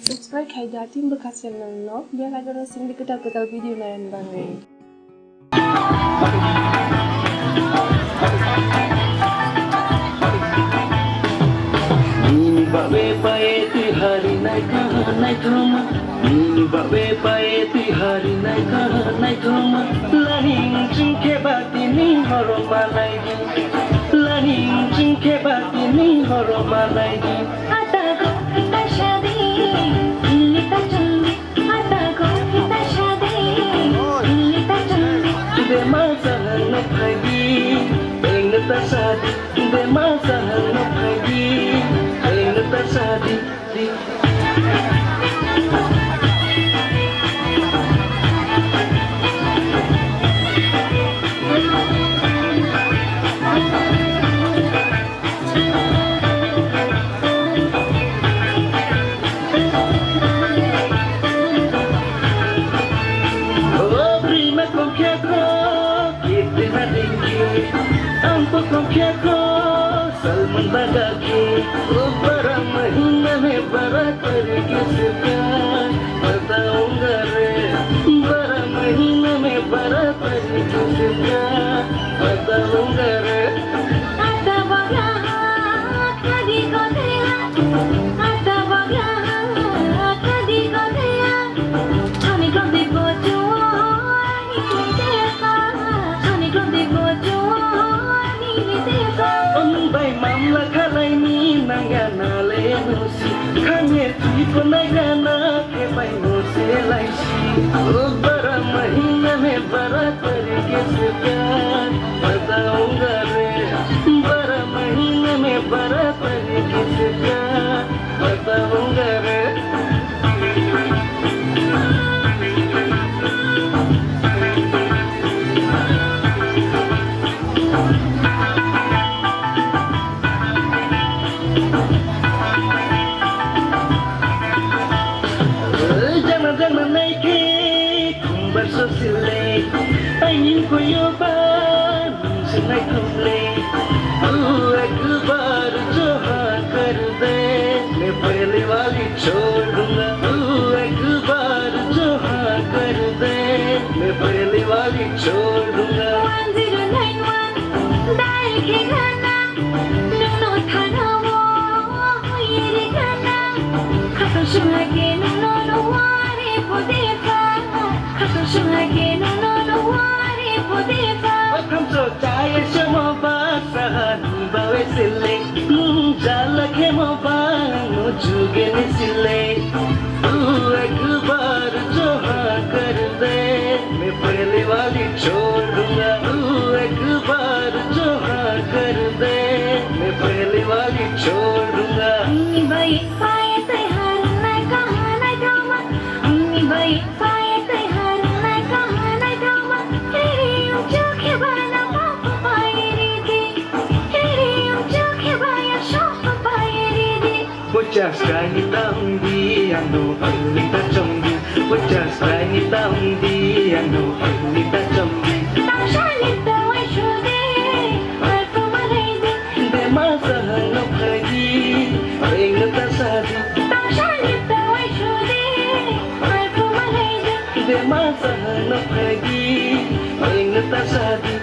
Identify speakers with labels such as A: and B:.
A: Subscribe kay dating bekas channel no, biar ada rasa kedal-kedal video lain bang.
B: Ini babe paeti hari naik rumah. Ini babe paeti hari naik rumah. Laning jingke batini horoma lagi. Laning jingke batini horoma lagi.
C: Ataku kita shadi, kita chandi. Ataku kita shadi, kita chandi.
B: De masa no pagi, engta sadi. De masa no pagi, engta sadi. Ampun kau kiako, salman badaki. Barang mahina में barat pergi sekian. बताऊंगा रे, barang mahina में barat pergi sekian. बताऊंगा रे.
C: Ata bagla, kadi ko thaya. Ata bagla, kadi ko thaya. Hami ko dekho jawani dekha. Hami ko dekho jawani dekha.
B: Bay mamla khalai ni nangana le nusi. Khanye tui ko nagana ke bay nusi laisi. Barang mahina में barat pergi sekian. बताऊंगा रे, बारह महीने में बारह तरीके से प्यार बताऊंगा रे. Jangan naiki kumbar sosile, angin koyoban senai kumle. एक बार जो हाँ कर दे, मैं पहले वाली छोड़ दूंगा. एक बार जो हाँ कर दे, मैं पहले वाली छोड़ दूंगा.
C: 1091 dial ke gana, nuno thana wo yeri gana. Khato shulage nuno no ware podeka. Khato shulage nuno no ware podeka.
B: Wakam so chaye shamo basahan bawe sile, jala ke mo bano juge ne sile. एक बार जो हाँ कर दे, मैं पहले वाली छोड़ दूंगा. एक बार जो हाँ कर दे, मैं पहले वाली छोड़ दूंगा.
C: Bai pae tai har nai kaha nai drama. Bai pae tai har nai kaha nai drama. Teri jokhe bana papa pae re di. Teri jokhe baya shop pae re di.
B: Bocah sekali tamdi, ando alita camdi. Bocah sekali tamdi, ando alita camdi.
C: Tamshani tawai shode, alfa malai di.
B: De masa no pagi, engta sadi.
C: Tamshani tawai shode, alfa malai di.
B: De masa no pagi, engta sadi.